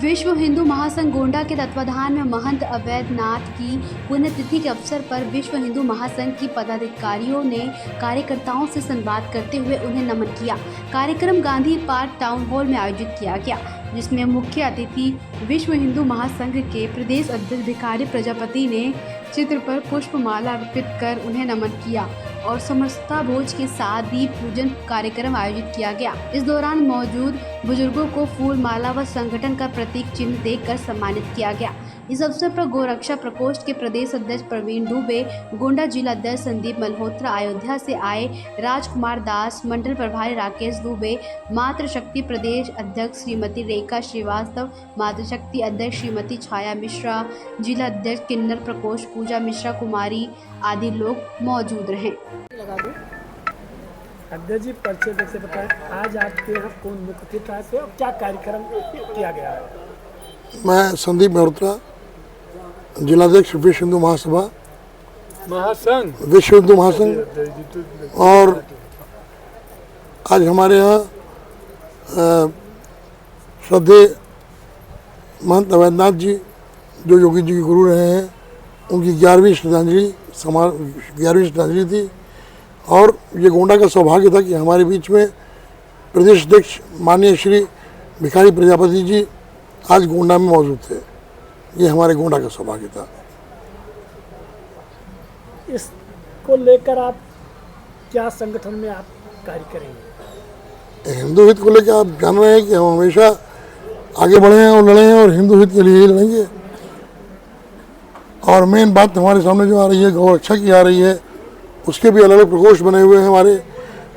विश्व हिंदू महासंघ गोंडा के तत्वाधान में महंत अवैधनाथ की पुण्यतिथि के अवसर पर विश्व हिंदू महासंघ की पदाधिकारियों ने कार्यकर्ताओं से संवाद करते हुए उन्हें नमन किया। कार्यक्रम गांधी पार्क टाउन हॉल में आयोजित किया गया, जिसमें मुख्य अतिथि विश्व हिंदू महासंघ के प्रदेश अध्यक्ष भिखारी प्रजापति ने चित्र पर पुष्पमाला अर्पित कर उन्हें नमन किया और समरसता भोज के साथ दीप पूजन कार्यक्रम आयोजित किया गया। इस दौरान मौजूद बुजुर्गों को फूल माला व संगठन का प्रतीक चिन्ह देकर सम्मानित किया गया। इस अवसर पर गोरक्षा प्रकोष्ठ के प्रदेश अध्यक्ष प्रवीण दुबे, गोंडा जिला अध्यक्ष संदीप मल्होत्रा, अयोध्या से आए राजकुमार दास, मंडल प्रभारी राकेश दुबे, मातृशक्ति प्रदेश अध्यक्ष श्रीमती रेखा श्रीवास्तव, मातृशक्ति अध्यक्ष श्रीमती छाया मिश्रा, जिला अध्यक्ष किन्नर प्रकोष्ठ पूजा मिश्रा कुमारी आदि लोग मौजूद रहे। अध्यक्ष जी, परिचय से बताएं, आज आपके यहाँ कौन मुख्य अतिथि थे और क्या कार्यक्रम किया गया है? मैं संदीप मल्होत्रा, जिलाध्यक्ष विश्व हिंदू महासंघ, विश्व हिंदू महासंघ। और आज हमारे यहाँ श्रद्धेय महंत अवैधनाथ जी, जो योगी जी के गुरु रहे हैं, उनकी 11वीं श्रद्धांजलि थी। और ये गोंडा का सौभाग्य था कि हमारे बीच में प्रदेश अध्यक्ष माननीय श्री भिखारी प्रजापति जी आज गोंडा में मौजूद थे। ये हमारे गोंडा का सौभाग्य था। इसको लेकर आप क्या संगठन में आप कार्य करेंगे? हिंदू हित को लेकर आप जान रहे हैं कि हम हमेशा आगे बढ़े हैं और लड़े हैं और हिंदू हित के लिए ही लड़ेंगे। और मेन बात हमारे सामने जो आ रही है, गौरक्षा की आ रही है, उसके भी अलग अलग प्रकोष्ठ बने हुए हैं।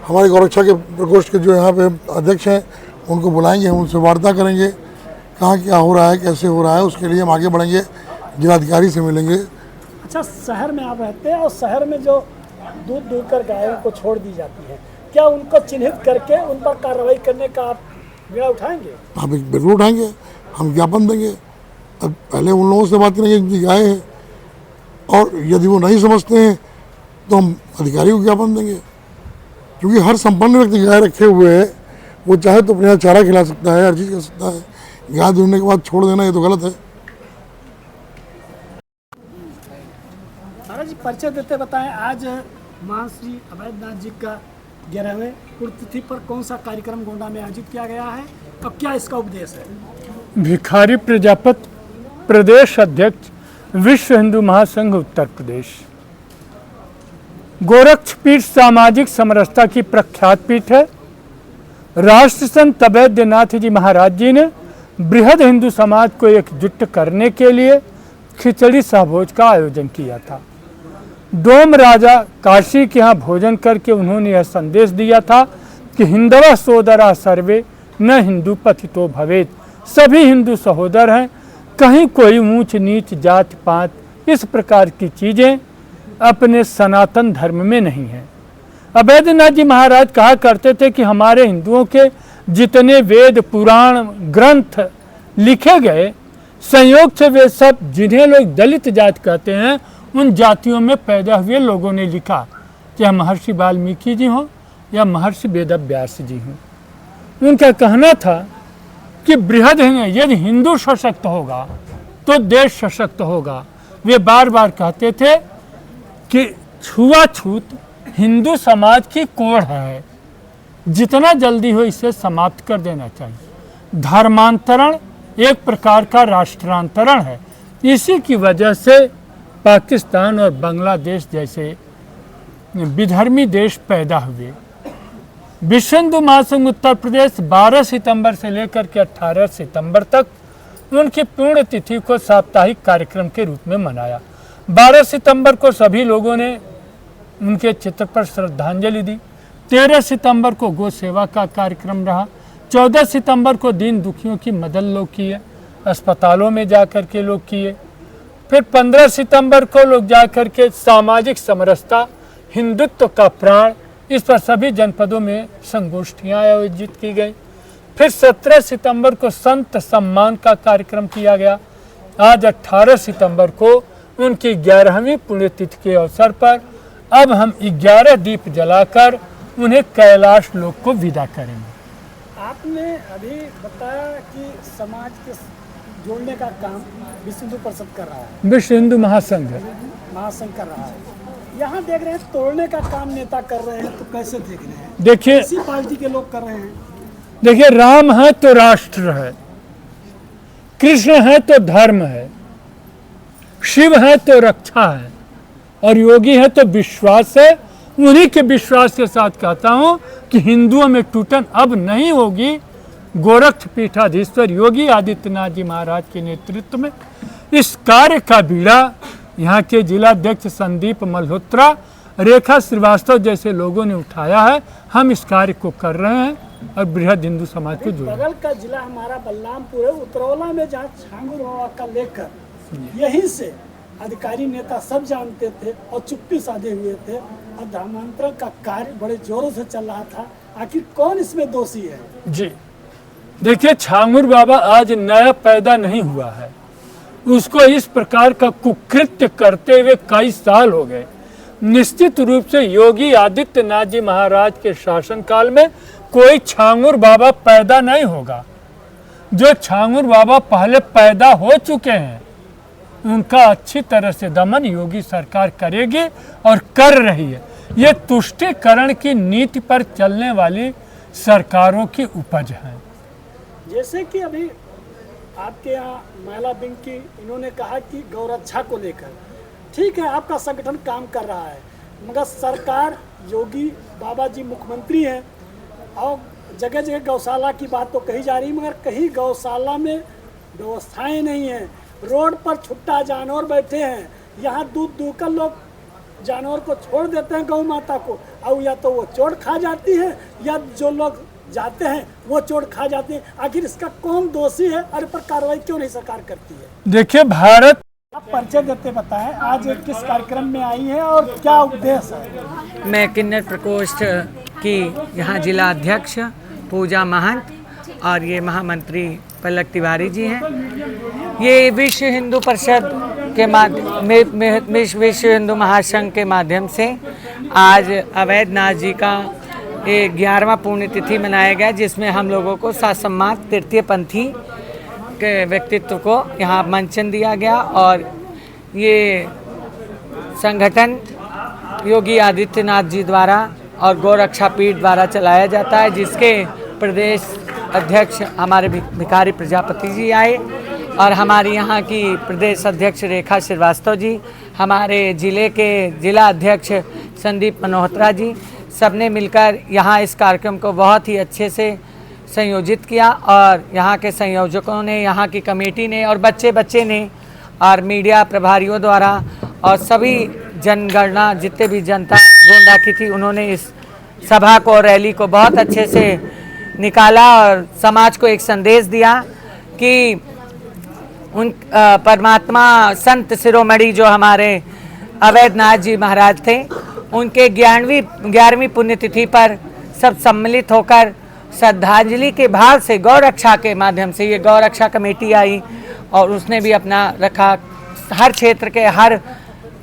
हमारे गौरक्षा के प्रकोष्ठ के जो यहाँ पे अध्यक्ष हैं, उनको बुलाएंगे, हम उनसे वार्ता करेंगे, कहाँ क्या हो रहा है, कैसे हो रहा है, उसके लिए हम आगे बढ़ेंगे, जिलाधिकारी से मिलेंगे। अच्छा, शहर में आप रहते हैं और शहर में जो दूर दूर कर गायों को छोड़ दी जाती है, क्या उनको चिन्हित करके उन पर कार्रवाई करने का आप बीड़ा उठाएंगे? आप बिल्कुल उठाएंगे, हम ज्ञापन देंगे। अब पहले उन लोगों से बात करेंगे जिनकी गाय है, और यदि वो नहीं समझते हैं तो हम अधिकारी को ज्ञापन देंगे। क्योंकि हर संपन्न व्यक्ति गाय रखे हुए है, वो चाहे तो अपने यहाँ चारा खिला सकता है, हर चीज़ कर सकता है। गाय दूहने के बाद छोड़ देना ये तो गलत है। महाराज जी, परिचय देते बताएं, आज महाश्री अवैधनाथ जी का 11वें पुण्यतिथि पर कौन सा कार्यक्रम गोंडा में आयोजित किया गया है और क्या इसका उपदेश है? भिखारी प्रजापति, प्रदेश अध्यक्ष, विश्व हिंदू महासंघ उत्तर प्रदेश। गोरक्ष पीठ सामाजिक समरसता की प्रख्यात पीठ है। राष्ट्र संत अवैधनाथ जी महाराज जी ने बृहद हिंदू समाज को एकजुट करने के लिए खिचड़ी सहभोज का आयोजन किया था। डोम राजा काशी के यहाँ भोजन करके उन्होंने यह संदेश दिया था कि हिंदव सोदरा सर्वे न हिंदू पतितो भवेत। सभी हिंदू सहोदर हैं, कहीं कोई ऊंच नीच जात पात इस प्रकार की चीज़ें अपने सनातन धर्म में नहीं है। अवैधनाथ जी महाराज कहा करते थे कि हमारे हिंदुओं के जितने वेद पुराण ग्रंथ लिखे गए, संयोग से वे सब जिन्हें लोग दलित जात कहते हैं, उन जातियों में पैदा हुए लोगों ने लिखा, चाहे महर्षि वाल्मीकि जी हों या महर्षि वेदव्यास जी हों। उनका कहना था कि बृहद यदि हिंदू सशक्त होगा तो देश सशक्त होगा। वे बार बार कहते थे कि छुआछूत हिंदू समाज की कोढ़ है, जितना जल्दी हो इसे समाप्त कर देना चाहिए। धर्मांतरण एक प्रकार का राष्ट्रांतरण है। इसी की वजह से पाकिस्तान और बांग्लादेश जैसे विधर्मी देश पैदा हुए। विश्व हिंदू महासंघ उत्तर प्रदेश 12 सितंबर से लेकर के 18 सितंबर तक उनकी पुण्यतिथि को साप्ताहिक कार्यक्रम के रूप में मनाया। 12 सितंबर को सभी लोगों ने उनके चित्र पर श्रद्धांजलि दी। 13 सितंबर को गौ सेवा का कार्यक्रम रहा। 14 सितंबर को दीन दुखियों की मदद लोग किए, अस्पतालों में जाकर के लोग किए। फिर 15 सितंबर को लोग जाकर के सामाजिक समरसता, हिंदुत्व का प्राण, इस पर सभी जनपदों में संगोष्ठियाँ आयोजित की गई। फिर 17 सितंबर को संत सम्मान का कार्यक्रम किया गया। आज 18 सितंबर को उनकी 11वीं पुण्यतिथि के अवसर पर अब हम 11 दीप जलाकर उन्हें कैलाश लोक को विदा करेंगे। आपने अभी बताया कि समाज के जोड़ने का काम विश्व हिंदू परिषद कर रहा है, विश्व हिंदू महासंघ। महासंघ कर रहा है। यहाँ देख रहे हैं तोड़ने का काम नेता कर रहे हैं, तो कैसे देख रहे हैं? देखिए इसी पार्टी के लोग कर रहे हैं। देखिए, राम है तो राष्ट्र है, कृष्ण है तो धर्म है, शिव है तो रक्षा है, और योगी है तो विश्वास है। उन्हीं के विश्वास के साथ कहता हूं कि हिंदुओं में टूटन अब नहीं होगी। गोरक्ष पीठाधीश्वर योगी आदित्यनाथ जी महाराज के नेतृत्व में इस कार्य का बीड़ा यहाँ के जिलाध्यक्ष संदीप मल्होत्रा, रेखा श्रीवास्तव जैसे लोगों ने उठाया है। हम इस कार्य को कर रहे हैं और बृहद हिंदू समाज को जोड़। बगल का जिला हमारा बलरामपुर है, उतरौला में जहाँ छांगुर बाबा का लेकर यहीं से अधिकारी नेता सब जानते थे और चुप्पी साधे हुए थे, और धर्मांतरण का कार्य बड़े जोरों से चल रहा था। आखिर कौन इसमें दोषी है? जी देखिए, छांगुर बाबा आज नया पैदा नहीं हुआ है, उसको इस प्रकार का कुकृत्य करते हुए कई साल हो गए। निश्चित रूप से योगी आदित्यनाथ जी महाराज के शासनकाल में कोई छांगुर बाबा पैदा नहीं होगा। जो छांगुर बाबा पहले पैदा हो चुके हैं उनका अच्छी तरह से दमन योगी सरकार करेगी और कर रही है। ये तुष्टीकरण की नीति पर चलने वाली सरकारों की उपज है। जैसे कि अभी आपके यहाँ महिला विंग की इन्होंने कहा कि गौरक्षा को लेकर ठीक है, आपका संगठन काम कर रहा है, मगर सरकार योगी बाबा जी मुख्यमंत्री हैं और जगह जगह गौशाला की बात तो कही जा रही, मगर कहीं गौशाला में व्यवस्थाएं नहीं हैं। रोड पर छुट्टा जानवर बैठे हैं, यहाँ दूध दूकर लोग जानवर को छोड़ देते हैं गौ माता को, और या तो वो चोट खा जाती है या जो लोग जाते हैं वो चोट खा जाते हैं। आखिर इसका कौन दोषी है और पर कार्रवाई क्यों नहीं सरकार करती है? देखिए, भारत आप परिचय देते बताएं, आज किस कार्यक्रम में आई है और क्या उद्देश्य है? मैं किन्नर प्रकोष्ठ की यहाँ जिला अध्यक्ष पूजा महंत और ये महामंत्री पलक तिवारी जी हैं। ये विश्व हिंदू परिषद के माध्यम विश्व हिंदू महासंघ के माध्यम से आज अवैधनाथ जी का 11वां पुण्यतिथि मनाया गया, जिसमें हम लोगों को सासम्मात तृतीय पंथी के व्यक्तित्व को यहाँ मंचन दिया गया। और ये संगठन योगी आदित्यनाथ जी द्वारा और गौरक्षा पीठ द्वारा चलाया जाता है, जिसके प्रदेश अध्यक्ष हमारे भिखारी प्रजापति जी आए और हमारी यहाँ की प्रदेश अध्यक्ष रेखा श्रीवास्तव जी, हमारे ज़िले के जिला अध्यक्ष संदीप मल्होत्रा जी, सबने मिलकर यहाँ इस कार्यक्रम को बहुत ही अच्छे से संयोजित किया। और यहाँ के संयोजकों ने, यहाँ की कमेटी ने और बच्चे ने और मीडिया प्रभारियों द्वारा और सभी जनगणना जितने भी जनता गोंडा की थी, उन्होंने इस सभा को, रैली को बहुत अच्छे से निकाला और समाज को एक संदेश दिया कि उन परमात्मा संत शिरोमणि जो हमारे अवैधनाथ जी महाराज थे, उनके 11वीं पुण्यतिथि पर सब सम्मिलित होकर श्रद्धांजलि के भाव से गौरक्षा के माध्यम से ये गौरक्षा कमेटी आई और उसने भी अपना रखा। हर क्षेत्र के हर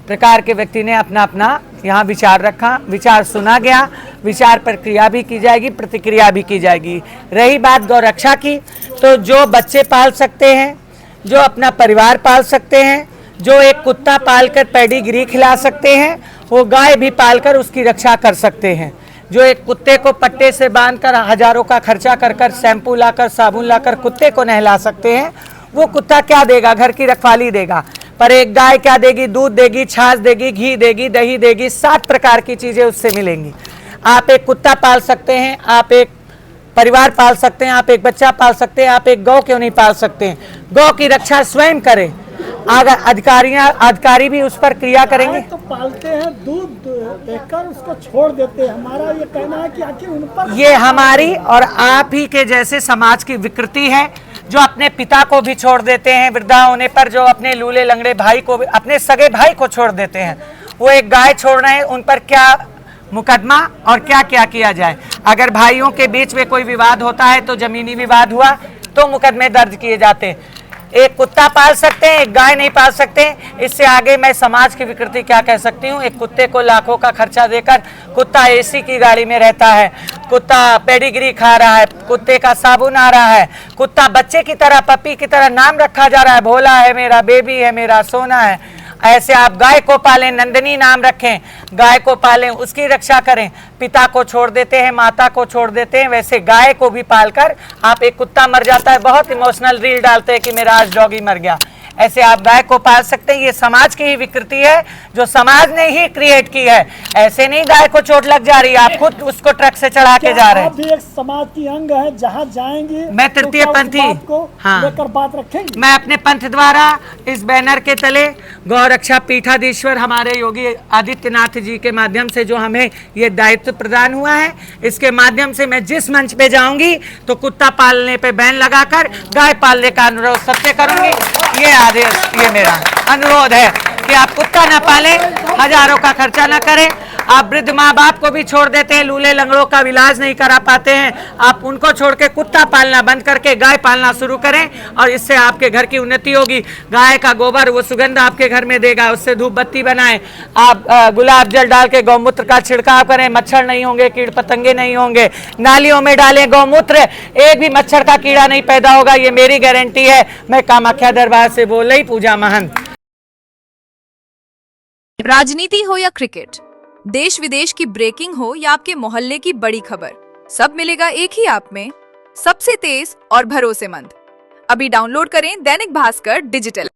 प्रकार के व्यक्ति ने अपना अपना यहाँ विचार रखा, विचार सुना गया, विचार पर क्रिया भी की जाएगी, प्रतिक्रिया भी की जाएगी। रही बात गौरक्षा की, तो जो बच्चे पाल सकते हैं, जो अपना परिवार पाल सकते हैं, जो एक कुत्ता पालकर पेडिग्री खिला सकते हैं, वो गाय भी पालकर उसकी रक्षा कर सकते हैं। जो एक कुत्ते को पट्टे से बांधकर हजारों का खर्चा कर शैम्पू लाकर, साबुन लाकर कुत्ते को नहला सकते हैं, वो कुत्ता क्या देगा? घर की रखवाली देगा। पर एक गाय क्या देगी? दूध देगी, छाछ देगी, घी देगी, दही देगी, 7 प्रकार की चीज़ें उससे मिलेंगी। आप एक कुत्ता पाल सकते हैं, आप एक परिवार पाल सकते हैं, आप एक बच्चा पाल सकते हैं, आप एक गौ क्यों नहीं पाल सकते हैं? गौ की रक्षा स्वयं करें, अगर अधिकारी भी उस पर क्रिया करेंगे। तो पालते हैं, दूध देकर उसको छोड़ देते हैं। हमारा ये कहना है कि आखिर उन पर ये हमारी और आप ही के जैसे समाज की विकृति है, जो अपने पिता को भी छोड़ देते हैं वृद्धा होने पर, जो अपने लूले लंगड़े भाई को, अपने सगे भाई को छोड़ देते हैं। वो एक गाय छोड़ रहे हैं, उन पर क्या मुकदमा और क्या क्या किया जाए? अगर भाइयों के बीच में कोई विवाद होता है तो जमीनी विवाद हुआ तो मुकदमे दर्ज किए जाते हैं। एक कुत्ता पाल सकते हैं, एक गाय नहीं पाल सकते। इससे आगे मैं समाज की विकृति क्या कह सकती हूँ। एक कुत्ते को लाखों का खर्चा देकर कुत्ता एसी की गाड़ी में रहता है, कुत्ता पेडिग्री खा रहा है, कुत्ते का साबुन आ रहा है, कुत्ता बच्चे की तरह पपी की तरह नाम रखा जा रहा है, भोला है मेरा, बेबी है मेरा, सोना है। ऐसे आप गाय को पालें, नंदिनी नाम रखें, गाय को पालें, उसकी रक्षा करें। पिता को छोड़ देते हैं, माता को छोड़ देते हैं, वैसे गाय को भी पालकर आप, एक कुत्ता मर जाता है बहुत इमोशनल रील डालते हैं कि मेरा आज डॉगी मर गया, ऐसे आप गाय को पाल सकते हैं। ये समाज की ही विकृति है जो समाज ने ही क्रिएट की है। ऐसे नहीं गाय को चोट लग जा रही है, आप खुद उसको ट्रक से चढ़ा के जा रहे हैं। आप भी एक समाज की अंग है, जहाँ जाएंगे मैं तृतीय पंथी लेकर बात रखेंगे। मैं अपने पंथ द्वारा इस बैनर के तले गौरक्षा पीठाधीश्वर हमारे योगी आदित्यनाथ जी के माध्यम से जो हमें ये दायित्व प्रदान हुआ है, इसके माध्यम से मैं जिस मंच पे जाऊंगी तो कुत्ता पालने पे बैन लगाकर गाय पालने का अनुरोध सबसे करूंगी। ये आदेश, ये मेरा अनुरोध है कि आप कुत्ता ना पालें, हजारों का खर्चा ना करें। आप वृद्ध माँ बाप को भी छोड़ देते हैं, लूले लंगड़ों का इलाज नहीं करा पाते हैं, आप उनको छोड़ के कुत्ता पालना बंद करके गाय पालना शुरू करें और इससे आपके घर की उन्नति होगी। गाय का गोबर वो सुगंध आपके घर में देगा, उससे धूप बत्ती बनाएं। आप गुलाब जल डाल के गौमूत्र का छिड़काव करें, मच्छर नहीं होंगे, कीड़ पतंगे नहीं होंगे। नालियों में डालें गौमूत्र, एक भी मच्छर का कीड़ा नहीं पैदा होगा, ये मेरी गारंटी है। मैं कामाख्या दरबार से बोल रही पूजा महंत। राजनीति हो या क्रिकेट, देश विदेश की ब्रेकिंग हो या आपके मोहल्ले की बड़ी खबर, सब मिलेगा एक ही ऐप में, सबसे तेज और भरोसेमंद। अभी डाउनलोड करें दैनिक भास्कर डिजिटल।